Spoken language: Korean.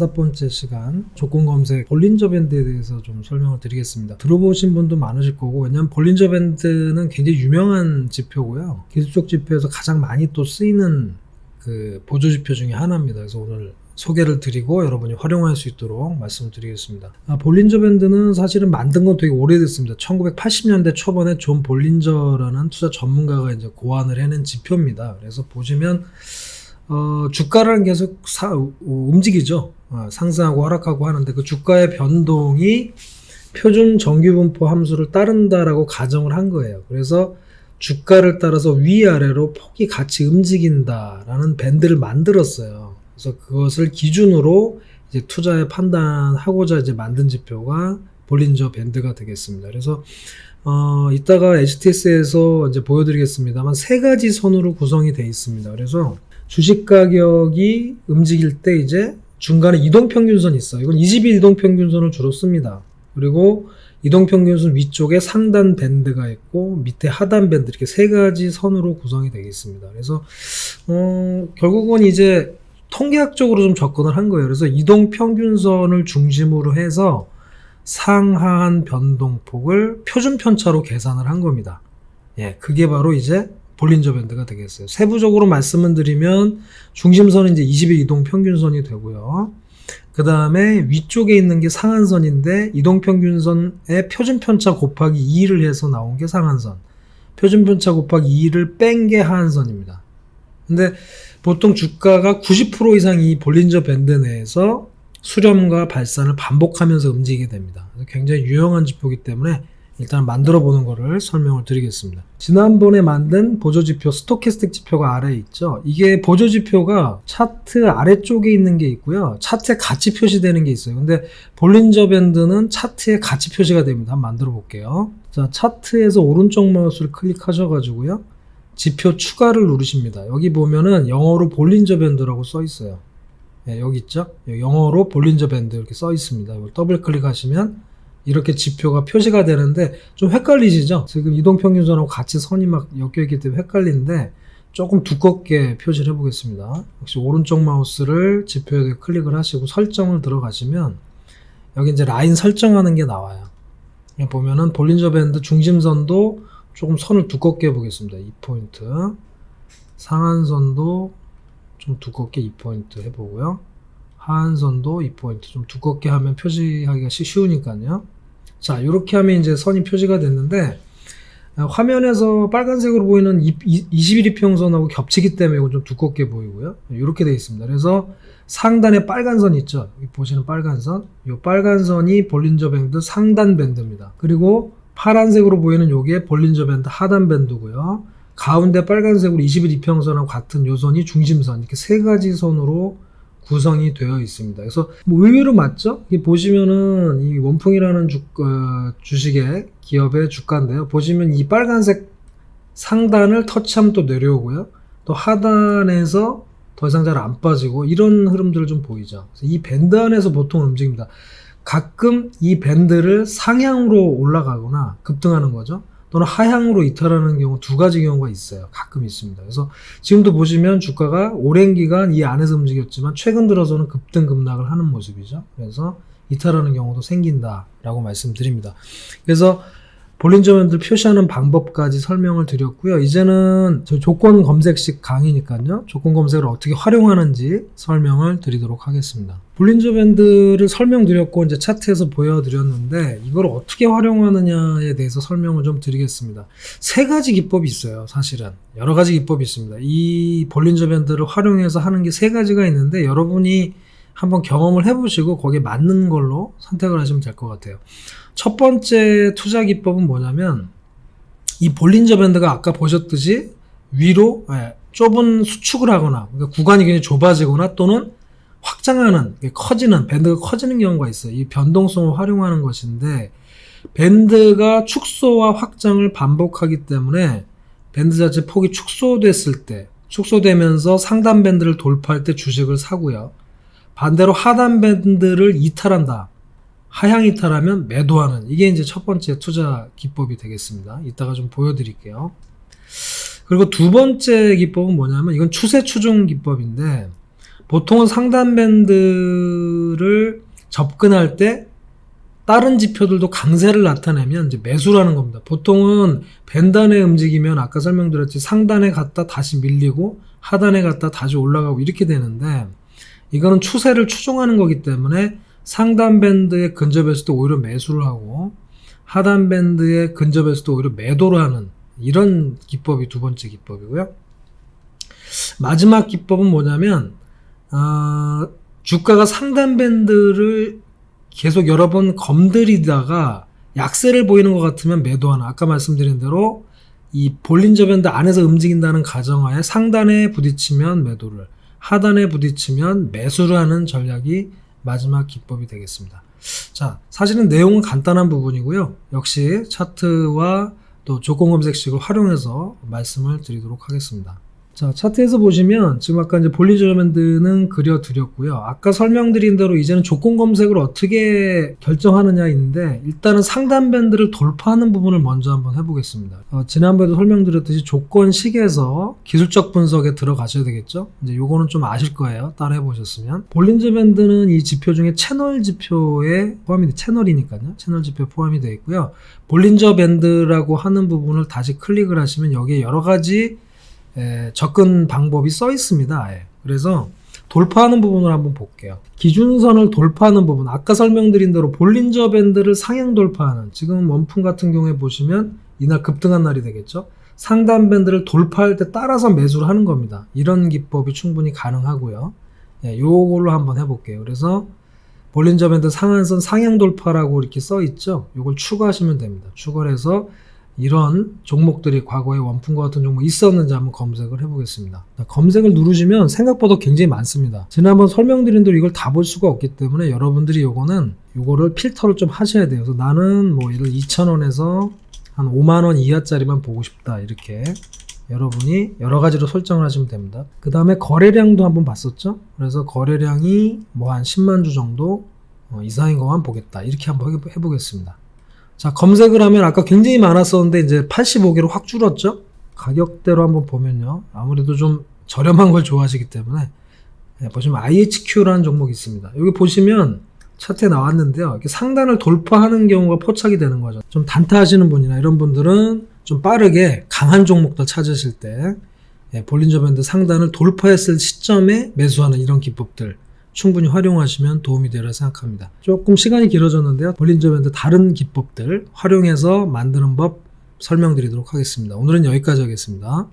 5번째 시간 조건 검색 볼린저 밴드에 대해서 좀 설명을 드리겠습니다. 들어보신 분도 많으실 거고, 왜냐면 볼린저 밴드는 굉장히 유명한 지표고요. 기술적 지표에서 가장 많이 또 쓰이는 그 보조 지표 중에 하나입니다. 그래서 오늘 소개를 드리고 여러분이 활용할 수 있도록 말씀드리겠습니다. 볼린저 밴드는 사실은 만든 건 되게 오래됐습니다. 1980년대 초반에 존 볼린저라는 투자 전문가가 이제 고안을 해낸 지표입니다. 그래서 보시면 주가는 계속 움직이죠. 상승하고 하락하고 하는데 그 주가의 변동이 표준 정규분포 함수를 따른다라고 가정을 한 거예요. 그래서 주가를 따라서 위아래로 폭이 같이 움직인다라는 밴드를 만들었어요. 그래서 그것을 기준으로 이제 투자에 판단하고자 이제 만든 지표가 볼린저 밴드가 되겠습니다. 그래서 이따가 HTS에서 이제 보여드리겠습니다만 세 가지 선으로 구성이 되어 있습니다. 그래서 주식 가격이 움직일 때 이제 중간에 이동평균선이 있어요. 이건 20일 이동평균선을 주로 씁니다. 그리고 이동평균선 위쪽에 상단 밴드가 있고 밑에 하단 밴드, 이렇게 세 가지 선으로 구성이 되어 있습니다. 그래서 결국은 이제 통계학적으로 좀 접근을 한 거예요. 그래서 이동평균선을 중심으로 해서 상하한 변동폭을 표준 편차로 계산을 한 겁니다. 예, 그게 바로 이제 볼린저 밴드가 되겠어요. 세부적으로 말씀을 드리면 중심선은 이제 20일 이동평균선이 되고요. 그 다음에 위쪽에 있는 게 상한선인데 이동평균선의 표준편차 곱하기 2를 해서 나온 게 상한선, 표준편차 곱하기 2를 뺀 게 하한선입니다. 근데 보통 주가가 90% 이상 이 볼린저 밴드 내에서 수렴과 발산을 반복하면서 움직이게 됩니다. 굉장히 유용한 지표이기 때문에 일단 만들어 보는 거를 설명을 드리겠습니다. 지난번에 만든 보조지표 스토캐스틱 지표가 아래에 있죠. 이게 보조지표가 차트 아래쪽에 있는 게 있고요, 차트에 같이 표시되는 게 있어요. 근데 볼린저 밴드는 차트에 같이 표시가 됩니다. 한번 만들어 볼게요. 자, 차트에서 오른쪽 마우스를 클릭하셔가지고요, 지표 추가를 누르십니다. 여기 보면은 영어로 볼린저 밴드라고 써 있어요. 네, 여기 있죠. 영어로 볼린저 밴드 이렇게 써 있습니다. 이걸 더블 클릭하시면 이렇게 지표가 표시가 되는데 좀 헷갈리시죠? 지금 이동평균선하고 같이 선이 막 엮여있기 때문에 헷갈리는데 조금 두껍게 표시를 해보겠습니다. 역시 오른쪽 마우스를 지표에 클릭을 하시고 설정을 들어가시면 여기 이제 라인 설정하는 게 나와요. 여기 보면은 볼린저 밴드 중심선도 조금 선을 두껍게 해보겠습니다. 2포인트. 상한선도 좀 두껍게 2포인트 해보고요. 하한선도 2포인트 좀 두껍게 하면 표시하기가 쉬우니까요. 자, 이렇게 하면 이제 선이 표시가 됐는데, 화면에서 빨간색으로 보이는 21 이평선하고 겹치기 때문에 이건 좀 두껍게 보이고요. 이렇게 되어 있습니다. 그래서 상단에 빨간 선 있죠. 여기 보시는 빨간 선. 이 빨간 선이 볼린저 밴드 상단 밴드입니다. 그리고 파란색으로 보이는 요게 볼린저 밴드 하단 밴드고요. 가운데 빨간색으로 21 이평선하고 같은 요 선이 중심선. 이렇게 세 가지 선으로 구성이 되어 있습니다. 그래서 뭐 의외로 맞죠? 보시면은 이 원풍이라는 주식의 기업의 주가인데요. 보시면 이 빨간색 상단을 터치하면 또 내려오고요. 또 하단에서 더 이상 잘 안 빠지고 이런 흐름들을 좀 보이죠. 그래서 이 밴드 안에서 보통 움직입니다. 가끔 이 밴드를 상향으로 올라가거나 급등하는 거죠. 또는 하향으로 이탈하는 경우 두 가지 경우가 있어요. 가끔 있습니다. 그래서 지금도 보시면 주가가 오랜 기간 이 안에서 움직였지만 최근 들어서는 급등 급락을 하는 모습이죠. 그래서 이탈하는 경우도 생긴다라고 말씀드립니다. 그래서 볼린저 밴드를 표시하는 방법까지 설명을 드렸고요. 이제는 저 조건 검색식 강의니까요. 조건 검색을 어떻게 활용하는지 설명을 드리도록 하겠습니다. 볼린저 밴드를 설명드렸고 이제 차트에서 보여드렸는데 이걸 어떻게 활용하느냐에 대해서 설명을 좀 드리겠습니다. 세 가지 기법이 있어요. 사실은 여러 가지 기법이 있습니다. 이 볼린저 밴드를 활용해서 하는 게 세 가지가 있는데 여러분이 한번 경험을 해보시고 거기에 맞는 걸로 선택을 하시면 될 것 같아요. 첫 번째 투자 기법은 뭐냐면 이 볼린저 밴드가 아까 보셨듯이 위로 좁은 수축을 하거나 그러니까 구간이 굉장히 좁아지거나 또는 확장하는, 커지는, 밴드가 커지는 경우가 있어요. 이 변동성을 활용하는 것인데 밴드가 축소와 확장을 반복하기 때문에 밴드 자체 폭이 축소됐을 때, 축소되면서 상단 밴드를 돌파할 때 주식을 사고요. 반대로 하단 밴드를 이탈한다. 하향 이탈하면 매도하는, 이게 이제 첫 번째 투자 기법이 되겠습니다. 이따가 좀 보여드릴게요. 그리고 두 번째 기법은 뭐냐면 이건 추세 추종 기법인데 보통은 상단 밴드를 접근할 때 다른 지표들도 강세를 나타내면 이제 매수라는 겁니다. 보통은 밴단에 움직이면 아까 설명드렸지 상단에 갔다 다시 밀리고 하단에 갔다 다시 올라가고 이렇게 되는데, 이거는 추세를 추종하는 거기 때문에 상단 밴드에 근접했을 때 오히려 매수를 하고 하단 밴드에 근접했을 때 오히려 매도를 하는 이런 기법이 두 번째 기법이고요. 마지막 기법은 뭐냐면 주가가 상단 밴드를 계속 여러 번 검들이다가 약세를 보이는 것 같으면 매도하는, 아까 말씀드린 대로 이 볼린저 밴드 안에서 움직인다는 가정하에 상단에 부딪히면 매도를, 하단에 부딪히면 매수를 하는 전략이 마지막 기법이 되겠습니다. 자, 사실은 내용은 간단한 부분이고요. 역시 차트와 또 조건 검색식을 활용해서 말씀을 드리도록 하겠습니다. 자, 차트에서 보시면 지금 아까 이제 볼린저 밴드는 그려드렸고요. 아까 설명드린 대로 이제는 조건 검색을 어떻게 결정하느냐인데, 일단은 상단 밴드를 돌파하는 부분을 먼저 한번 해보겠습니다. 지난번에도 설명드렸듯이 조건식에서 기술적 분석에 들어가셔야 되겠죠. 이제 요거는 좀 아실 거예요. 따라 해보셨으면. 볼린저 밴드는 이 지표 중에 채널 지표에 포함이 채널이니까요. 채널 지표에 포함이 되어 있고요. 볼린저 밴드라고 하는 부분을 다시 클릭을 하시면 여기에 여러 가지 접근 방법이 써 있습니다. 그래서 돌파하는 부분을 한번 볼게요. 기준선을 돌파하는 부분, 아까 설명드린 대로 볼린저 밴드를 상향 돌파하는, 지금 원품 같은 경우에 보시면 이날 급등한 날이 되겠죠. 상단 밴드를 돌파할 때 따라서 매수를 하는 겁니다. 이런 기법이 충분히 가능하고요. 요걸로 한번 해볼게요. 그래서 볼린저 밴드 상한선 상향 돌파라고 이렇게 써 있죠. 요걸 추가하시면 됩니다. 추가를 해서 이런 종목들이 과거에 원품과 같은 종목이 있었는지 한번 검색을 해보겠습니다. 검색을 누르시면 생각보다 굉장히 많습니다. 지난번 설명드린 대로 이걸 다 볼 수가 없기 때문에 여러분들이 요거를 필터를 좀 하셔야 돼요. 그래서 나는 뭐 이걸 2,000원에서 한 5만원 이하짜리만 보고 싶다, 이렇게 여러분이 여러 가지로 설정을 하시면 됩니다. 그 다음에 거래량도 한번 봤었죠. 그래서 거래량이 뭐 한 10만 주 정도 이상인 것만 보겠다, 이렇게 한번 해보겠습니다. 자, 검색을 하면 아까 굉장히 많았었는데 이제 85개로 확 줄었죠. 가격대로 한번 보면요, 아무래도 좀 저렴한 걸 좋아하시기 때문에 보시면 IHQ라는 종목이 있습니다. 여기 보시면 차트에 나왔는데요, 이렇게 상단을 돌파하는 경우가 포착이 되는 거죠. 좀 단타 하시는 분이나 이런 분들은 좀 빠르게 강한 종목들 찾으실 때 볼린저 밴드 상단을 돌파했을 시점에 매수하는 이런 기법들 충분히 활용하시면 도움이 되리라 생각합니다. 조금 시간이 길어졌는데요, 볼린저 밴드 다른 기법들 활용해서 만드는 법 설명드리도록 하겠습니다. 오늘은 여기까지 하겠습니다.